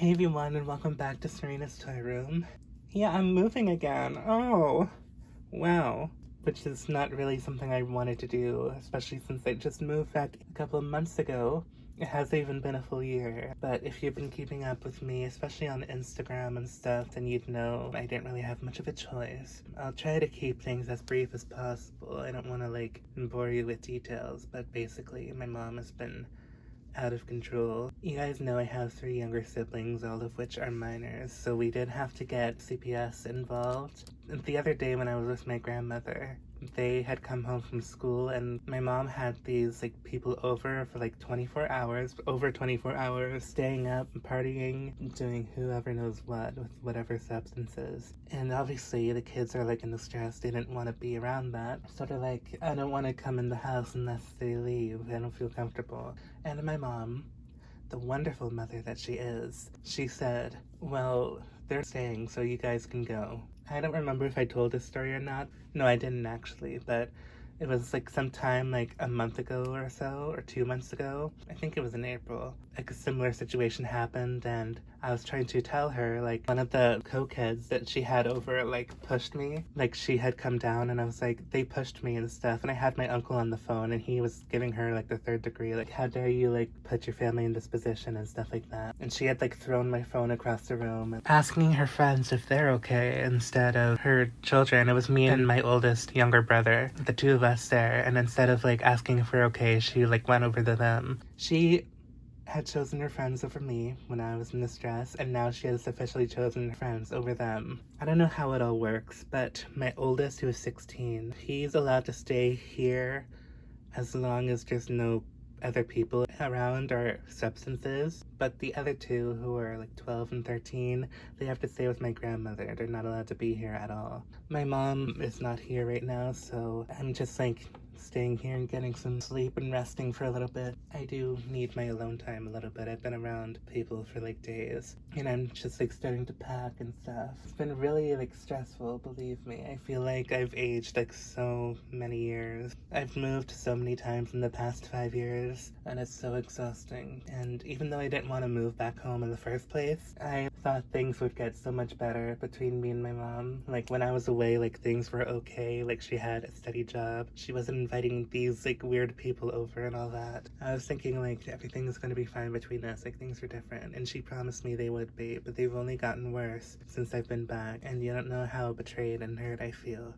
Hey everyone, and welcome back to Serena's Toy Room. Yeah, I'm moving again. Oh, wow. Which is not really something I wanted to do, especially since I just moved back a couple of months ago. It hasn't even been a full year. But if you've been keeping up with me, especially on Instagram and stuff, then you'd know I didn't really have much of a choice. I'll try to keep things as brief as possible. I don't want to, bore you with details, but basically, my mom has been out of control. You guys know I have 3 younger siblings, all of which are minors, so we did have to get CPS involved. The other day when I was with my grandmother, they had come home from school and my mom had these people over for 24 hours, over 24 hours, staying up, partying, doing whoever knows what with whatever substances. And obviously the kids are in distress. They didn't want to be around that. Sort of I don't want to come in the house unless they leave. I don't feel comfortable. And my mom, the wonderful mother that she is, she said, well, they're staying, so you guys can go. I don't remember if I told this story or not. No, I didn't actually, but it was sometime a month ago or so, or 2 months ago. I think it was in April. A similar situation happened, and I was trying to tell her, one of the co-kids that she had over, pushed me. She had come down, and I was they pushed me and stuff, and I had my uncle on the phone, and he was giving her, the 3rd degree, how dare you, put your family in this position and stuff like that. And she had, thrown my phone across the room, asking her friends if they're okay instead of her children. It was me and my oldest younger brother, the 2 of us there, and instead of, asking if we're okay, she, went over to them. She had chosen her friends over me when I was in distress, and now she has officially chosen her friends over them. I don't know how it all works, but my oldest, who is 16, he's allowed to stay here as long as there's no other people around or substances, but the other 2, who are 12 and 13, they have to stay with my grandmother. They're not allowed to be here at all. My mom is not here right now, so I'm just staying here and getting some sleep and resting for a little bit. I do need my alone time a little bit. I've been around people for days, and I'm just starting to pack and stuff. It's been really stressful, believe me. I feel I've aged so many years. I've moved so many times in the past 5 years, and it's so exhausting. And even though I didn't want to move back home in the first place, I thought things would get so much better between me and my mom. When I was away, things were okay. She had a steady job. She wasn't inviting these weird people over and all that. I was thinking everything's gonna be fine between us, things are different, and she promised me they would be, but they've only gotten worse since I've been back, and you don't know how betrayed and hurt I feel.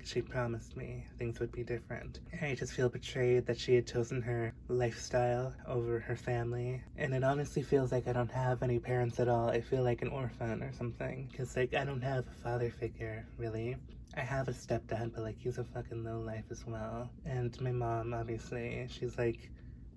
She promised me things would be different. I just feel betrayed that she had chosen her lifestyle over her family. And it honestly feels I don't have any parents at all. I feel like an orphan or something. Because, I don't have a father figure, really. I have a stepdad, but, he's a fucking lowlife as well. And my mom, obviously, she's,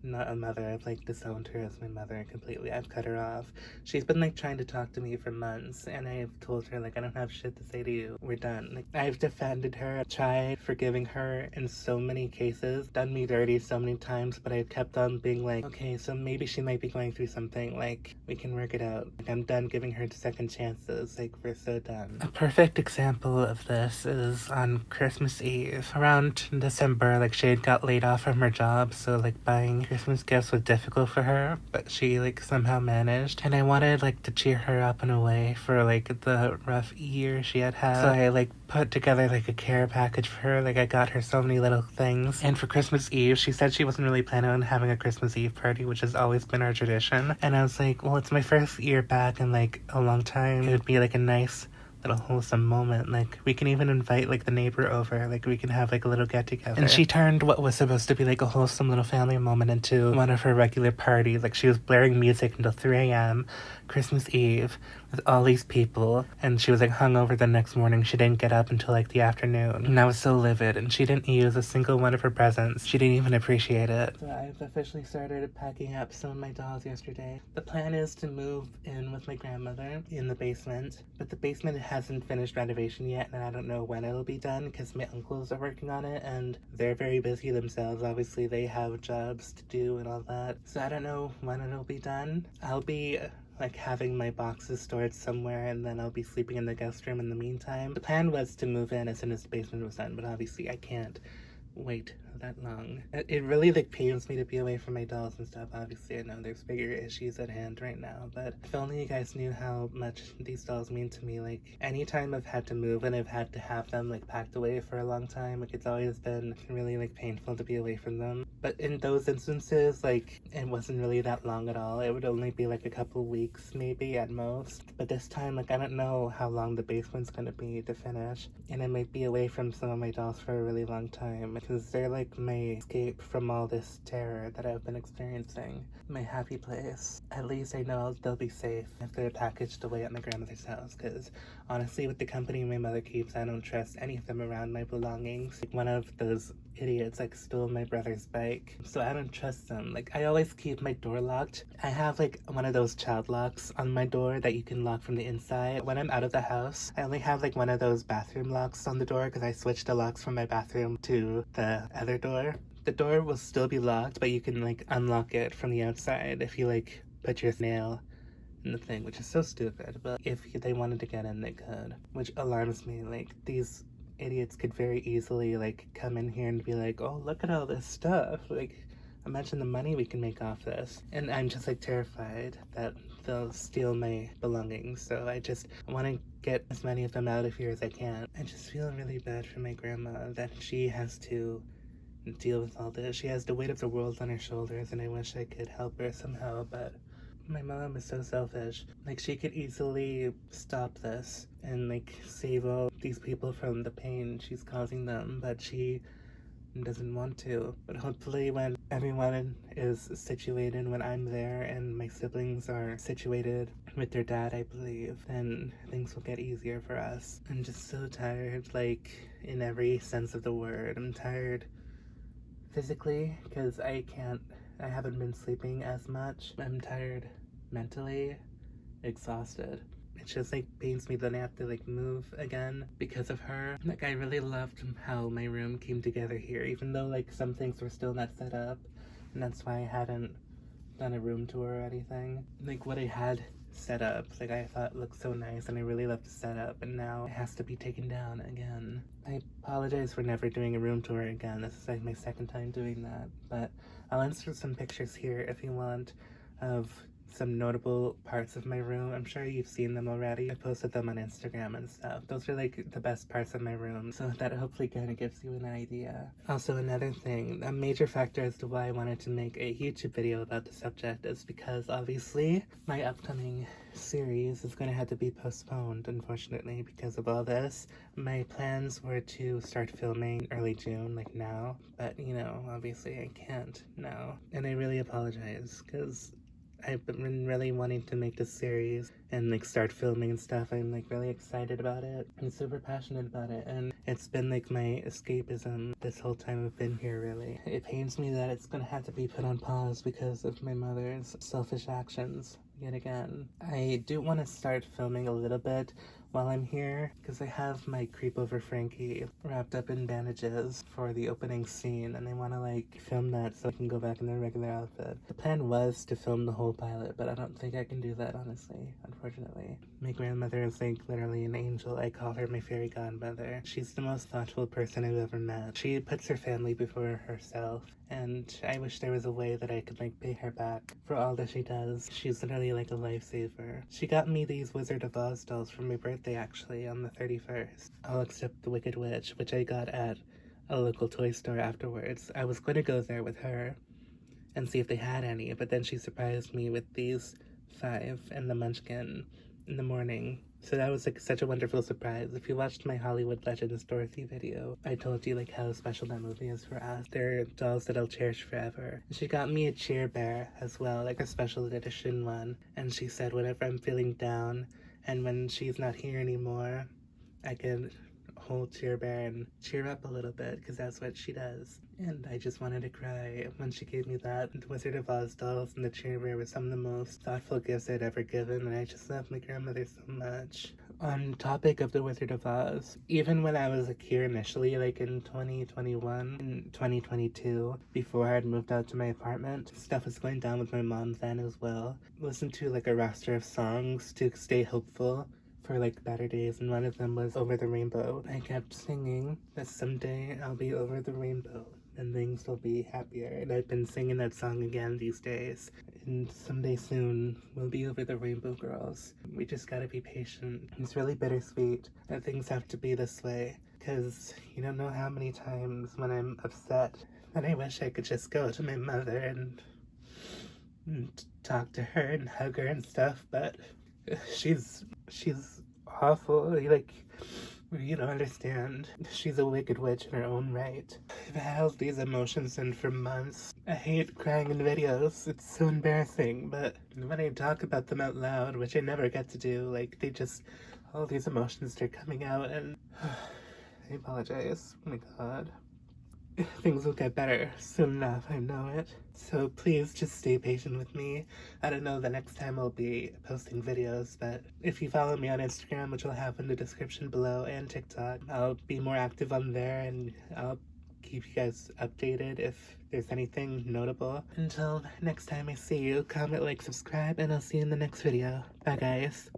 not a mother. I've disowned her as my mother completely. I've cut her off. She's been trying to talk to me for months, and I've told her I don't have shit to say to you. We're done. I've defended her, tried forgiving her in so many cases, done me dirty so many times, but I've kept on being okay, so maybe she might be going through something. We can work it out. I'm done giving her second chances. We're so done. A perfect example of this is on Christmas Eve. Around December, she had got laid off from her job, so buying Christmas gifts was difficult for her, but she somehow managed, and I wanted to cheer her up in a way for the rough year she had had. So I put together a care package for her. I got her so many little things. And for Christmas Eve, she said she wasn't really planning on having a Christmas Eve party, which has always been our tradition. And I was well, it's my first year back in a long time. It would be a nice little wholesome moment. We can even invite the neighbor over. We can have a little get together. And she turned what was supposed to be a wholesome little family moment into one of her regular parties. She was blaring music until 3 a.m. Christmas Eve with all these people, and she was hungover the next morning. She didn't get up until the afternoon, and I was so livid, and she didn't use a single one of her presents. She didn't even appreciate it. So I've officially started packing up some of my dolls yesterday. The plan is to move in with my grandmother in the basement, but the basement hasn't finished renovation yet, and I don't know when it'll be done because my uncles are working on it, and they're very busy themselves. Obviously, they have jobs to do and all that, so I don't know when it'll be done. I'll be having my boxes stored somewhere, and then I'll be sleeping in the guest room in the meantime. The plan was to move in as soon as the basement was done, but obviously I can't wait that long. It really like pains me to be away from my dolls and stuff. Obviously, I know there's bigger issues at hand right now, but if only you guys knew how much these dolls mean to me. Like, anytime I've had to move and I've had to have them like packed away for a long time, like it's always been really like painful to be away from them. But in those instances, like, it wasn't really that long at all. It would only be like a couple weeks maybe at most. But this time, like, I don't know how long the basement's gonna be to finish, and I might be away from some of my dolls for a really long time because they're like my escape from all this terror that I've been experiencing. My happy place. At least I know they'll be safe if they're packaged away at my grandmother's house, because honestly, with the company my mother keeps, I don't trust any of them around my belongings. Like, one of those idiots like stole my brother's bike, so I don't trust them. Like, I always keep my door locked. I have like one of those child locks on my door that you can lock from the inside. When I'm out of the house, I only have like one of those bathroom locks on the door because I switched the locks from my bathroom to the other door. The door will still be locked, but you can like unlock it from the outside if you like put your nail in the thing, which is so stupid. But if they wanted to get in, they could, which alarms me. Like, these idiots could very easily like come in here and be like, oh, look at all this stuff, like, imagine the money we can make off this. And I'm just like terrified that they'll steal my belongings, so I just want to get as many of them out of here as I can. I just feel really bad for my grandma that she has to deal with all this. She has the weight of the world on her shoulders, and I wish I could help her somehow, but my mom is so selfish. Like, she could easily stop this and like save all these people from the pain she's causing them, but she doesn't want to. But hopefully when everyone is situated, when I'm there and my siblings are situated with their dad, I believe, then things will get easier for us. I'm just so tired, like, in every sense of the word. I'm tired physically because I haven't been sleeping as much. I'm tired mentally, exhausted. It just like pains me that I have to like move again because of her. Like, I really loved how my room came together here, even though like some things were still not set up, and that's why I hadn't done a room tour or anything. Like, what I had set up, like, I thought looked so nice and I really loved the setup, and now it has to be taken down again. I apologize for never doing a room tour again. This is like my second time doing that, but I'll insert some pictures here if you want of some notable parts of my room. I'm sure you've seen them already. I posted them on Instagram and stuff. Those are like the best parts of my room, so that hopefully kind of gives you an idea. Also, another thing, a major factor as to why I wanted to make a YouTube video about the subject is because obviously my upcoming series is going to have to be postponed, unfortunately, because of all this. My plans were to start filming early June, like now, but you know, obviously I can't now, and I really apologize because I've been really wanting to make this series and like start filming and stuff. I'm like really excited about it. I'm super passionate about it, and it's been like my escapism this whole time I've been here, really. It pains me that it's gonna have to be put on pause because of my mother's selfish actions yet again. I do want to start filming a little bit while I'm here because I have my creep over Frankie wrapped up in bandages for the opening scene, and I want to like film that so I can go back in their regular outfit. The plan was to film the whole pilot, but I don't think I can do that, honestly, unfortunately. My grandmother is like literally an angel. I call her my fairy godmother. She's the most thoughtful person I've ever met. She puts her family before herself, and I wish there was a way that I could like pay her back for all that she does. She's literally like a lifesaver. She got me these Wizard of Oz dolls for my birthday, actually, on the 31st. All except the Wicked Witch, which I got at a local toy store afterwards. I was going to go there with her and see if they had any, but then she surprised me with these 5 and the Munchkin in the morning. So that was like such a wonderful surprise. If you watched my Hollywood Legends Dorothy video, I told you like how special that movie is for us. They're dolls that I'll cherish forever. She got me a cheer bear as well, like a special edition one. And she said whenever I'm feeling down and when she's not here anymore, I can hold Cheer Bear and cheer up a little bit, because that's what she does. And I just wanted to cry when she gave me that. The Wizard of Oz dolls and the Cheer Bear were some of the most thoughtful gifts I'd ever given, and I just love my grandmother so much. On topic of the Wizard of Oz, even when I was like here initially, like in 2021 and 2022, before I had moved out to my apartment, stuff was going down with my mom then as well. Listened to like a roster of songs to stay hopeful for like better days, and one of them was Over the Rainbow. I kept singing that someday I'll be over the rainbow, and things will be happier. And I've been singing that song again these days. And someday soon, we'll be over the Rainbow Girls. We just gotta be patient. It's really bittersweet that things have to be this way. Because you don't know how many times when I'm upset that I wish I could just go to my mother and talk to her and hug her and stuff, but she's awful. Like, you don't understand. She's a wicked witch in her own right. I've held these emotions in for months. I hate crying in videos. It's so embarrassing, but when I talk about them out loud, which I never get to do, like, all these emotions start coming out, and I apologize. Oh my god. Things will get better soon enough, I know it. So please just stay patient with me. I don't know the next time I'll be posting videos, but if you follow me on Instagram, which I'll have in the description below, and TikTok, I'll be more active on there, and I'll keep you guys updated if there's anything notable. Until next time I see you, comment, like, subscribe, and I'll see you in the next video. Bye guys.